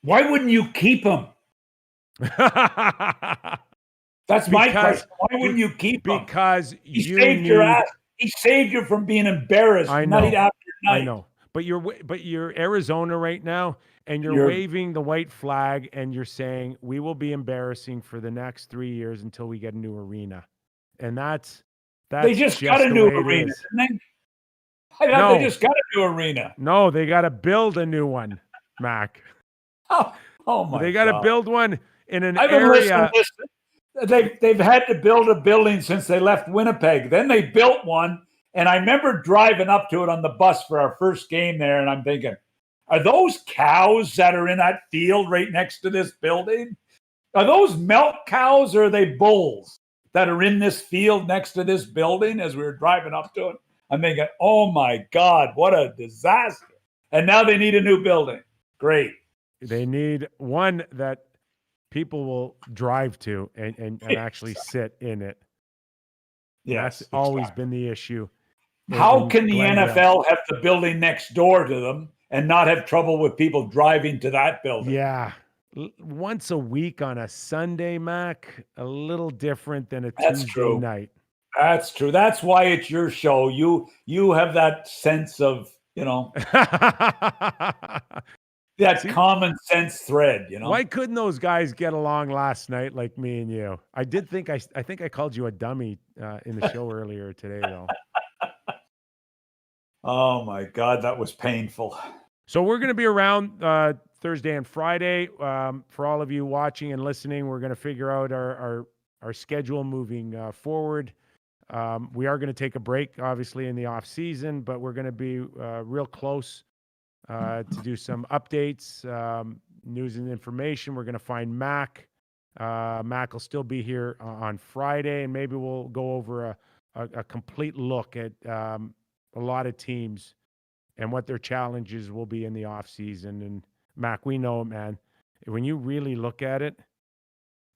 Why wouldn't you keep him? That's my question. Why wouldn't you keep him? Because he saved your ass. He saved you from being embarrassed night after night. I know. But you're Arizona right now, and you're waving the white flag, and you're saying we will be embarrassing for the next 3 years until we get a new arena. And that's they just got a new arena, didn't they? I thought No. they just got a new arena. No, they got to build a new one, Mac. Oh my! They got to God. build one in an I've been area. listening. They've had to build a building since they left Winnipeg. Then they built one, and I remember driving up to it on the bus for our first game there, and I'm thinking, are those cows that are in that field right next to this building? Are those milk cows or are they bulls that are in this field next to this building as we were driving up to it? I'm thinking, oh my God, what a disaster. And now they need a new building. Great. They need one that people will drive to and actually sit in it. Yes, That's always been the issue. How in can the Glendale. NFL have the building next door to them and not have trouble with people driving to that building? Yeah. Once a week on a Sunday, Mac, a little different than a That's Tuesday true. night. That's true. That's why it's your show. You have that sense of, that common sense thread, Why couldn't those guys get along last night like me and you? I think I called you a dummy in the show earlier today, though. Oh my God, that was painful. So we're going to be around Thursday and Friday. For all of you watching and listening, we're going to figure out our schedule moving forward. We are going to take a break, obviously, in the off season, but we're going to be real close to do some updates, news and information. We're going to find Mac. Mac will still be here on Friday, and maybe we'll go over a complete look at a lot of teams and what their challenges will be in the off season. And Mac, we know, man, when you really look at it,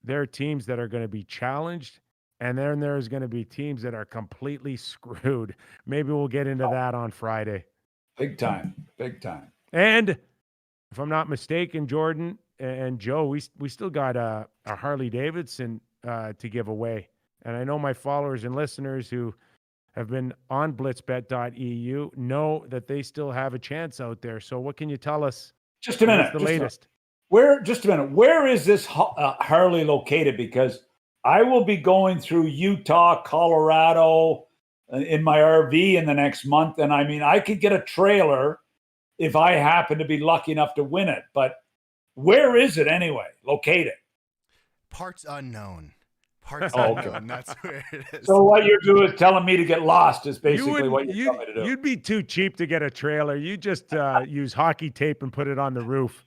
there are teams that are going to be challenged, and then there's going to be teams that are completely screwed. Maybe we'll get into that on Friday. Big time. And if I'm not mistaken, Jordan and Joe, we still got a Harley Davidson to give away. And I know my followers and listeners who have been on blitzbet.eu know that they still have a chance out there. So what can you tell us? Just a minute. What's the latest? Where is this Harley located? Because I will be going through Utah, Colorado in my RV in the next month. And I mean, I could get a trailer if I happen to be lucky enough to win it. But where is it anyway, located? Parts unknown. That's where it is. So what you're doing is telling me to get lost is basically what you're telling me to do. You'd be too cheap to get a trailer. You just use hockey tape and put it on the roof.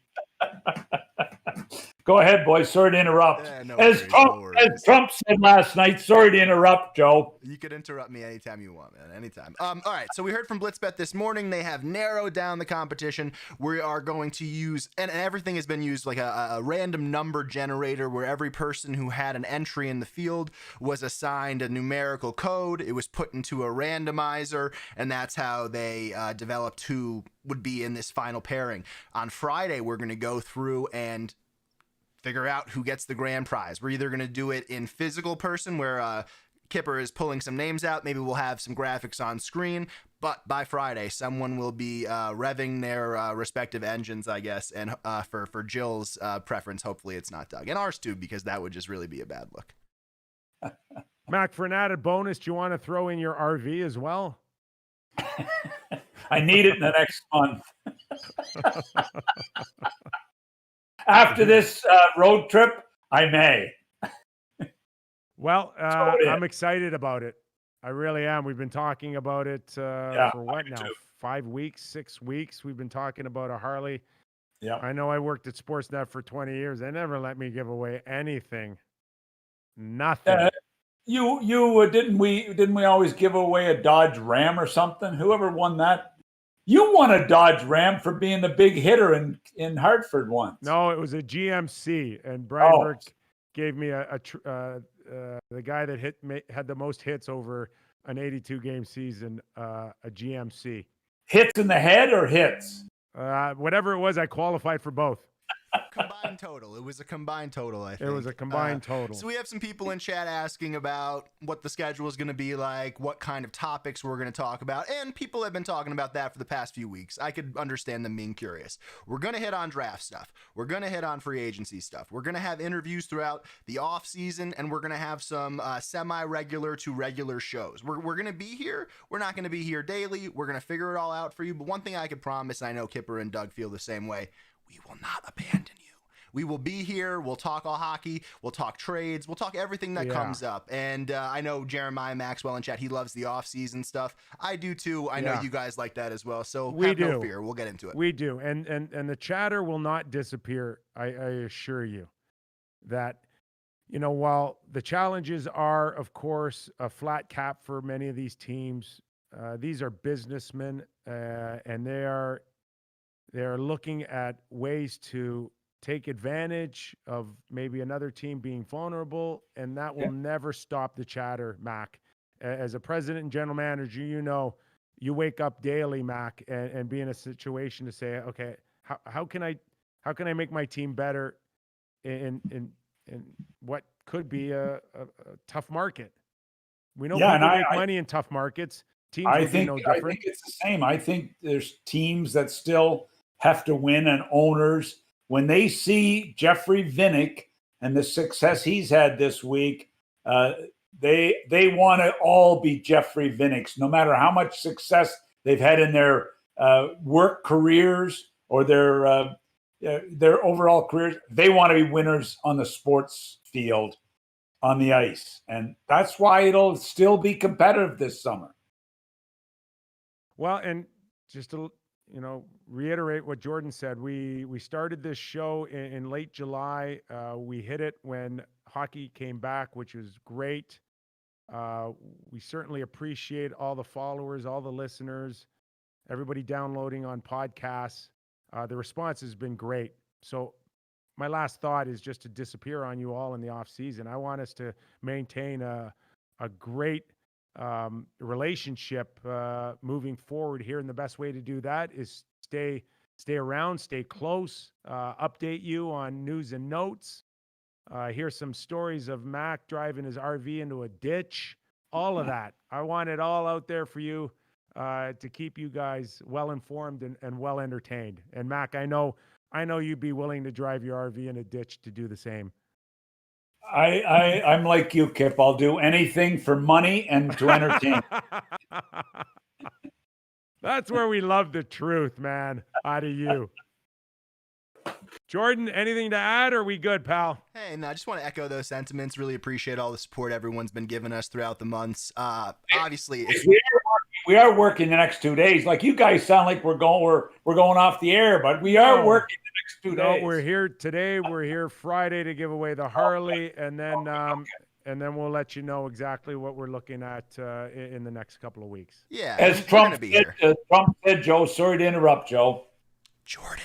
Go ahead, boys. Sorry to interrupt. No as Trump said last night, sorry to interrupt, Joe. You could interrupt me anytime you want, man. Anytime. All right. So we heard from Blitzbet this morning. They have narrowed down the competition. We are going to use, and everything has been used like a random number generator where every person who had an entry in the field was assigned a numerical code. It was put into a randomizer, and that's how they developed who would be in this final pairing. On Friday, we're going to go through and figure out who gets the grand prize. We're either going to do it in physical person where Kyper is pulling some names out. Maybe we'll have some graphics on screen. But by Friday, someone will be revving their respective engines, I guess. And for Jill's preference, hopefully it's not Doug. And ours too, because that would just really be a bad look. Mac, for an added bonus, do you want to throw in your RV as well? I need it in the next month. After this road trip, I may. Well, I'm excited about it. I really am. We've been talking about it for what now? Too. 5 weeks, 6 weeks. We've been talking about a Harley. Yeah. I know I worked at Sportsnet for 20 years. They never let me give away anything. Nothing. You didn't we always give away a Dodge Ram or something? Whoever won that? You won a Dodge Ram for being the big hitter in Hartford once. No, it was a GMC, and Brian Burke gave me the guy that had the most hits over an 82 game season, a GMC. Hits in the head or hits? Whatever it was, I qualified for both. Combined total. It was a combined total, I think. It was a combined total. So we have some people in chat asking about what the schedule is going to be like, what kind of topics we're going to talk about, and people have been talking about that for the past few weeks. I could understand them being curious. We're going to hit on draft stuff. We're going to hit on free agency stuff. We're going to have interviews throughout the off season, and we're going to have some semi-regular to regular shows. We're going to be here. We're not going to be here daily. We're going to figure it all out for you. But one thing I could promise, and I know Kyper and Doug feel the same way, we will not abandon you. We will be here. We'll talk all hockey. We'll talk trades. We'll talk everything that comes up. And I know Jeremiah Maxwell in chat, he loves the off-season stuff. I do too. I know you guys like that as well. So have no fear. We'll get into it. We do. And the chatter will not disappear. I assure you that, you know, while the challenges are, of course, a flat cap for many of these teams, these are businessmen and they are looking at ways to take advantage of maybe another team being vulnerable, and that will never stop the chatter, Mac. As a president and general manager, you know, you wake up daily, Mac, and be in a situation to say, okay, how can I make my team better in what could be a tough market? We know people make money in tough markets. Teams I would be no different. I think it's the same. I think there's teams that still have to win, and owners, when they see Jeffrey Vinnick and the success he's had this week, they want to all be Jeffrey Vinnicks, no matter how much success they've had in their work careers or their overall careers. They want to be winners on the sports field, on the ice. And that's why it'll still be competitive this summer. Well, and just to, you know, reiterate what Jordan said, we started this show in late July. We hit it when hockey came back, which was great. We certainly appreciate all the followers, all the listeners, everybody downloading on podcasts. The response has been great. So my last thought is just to disappear on you all in the off season. I want us to maintain a great relationship moving forward here, and the best way to do that is stay around, stay close, update you on news and notes, hear some stories of Mac driving his RV into a ditch, all of that. I want it all out there for you to keep you guys well informed and well entertained. And Mac, I know you'd be willing to drive your RV in a ditch to do the same. I'm like you, Kip. I'll do anything for money and to entertain. That's where we love the truth, man, out of you. Jordan, anything to add, or are we good, pal? Hey, no, I just want to echo those sentiments. Really appreciate all the support everyone's been giving us throughout the months. Obviously, we are working the next 2 days. Like, you guys sound like we're going off the air, but we are working the next 2 days. We're here today. We're here Friday to give away the Harley, and then and then we'll let you know exactly what we're looking at in the next couple of weeks. Yeah, as Trump said, Joe. Sorry to interrupt, Joe. Jordan.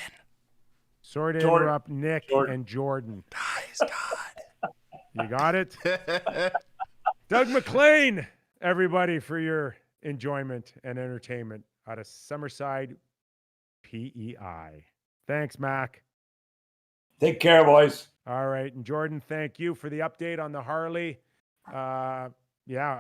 Sorry to interrupt Nick and Jordan. Guys, God. You got it? Doug Maclean, everybody, for your enjoyment and entertainment out of Summerside, PEI. Thanks, Mac. Take care, boys. All right. And Jordan, thank you for the update on the Harley. Yeah,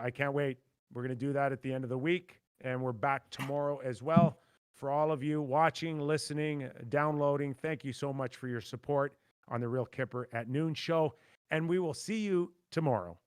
I can't wait. We're going to do that at the end of the week, and we're back tomorrow as well. For all of you watching, listening, downloading, thank you so much for your support on the Real Kyper at Noon show, and we will see you tomorrow.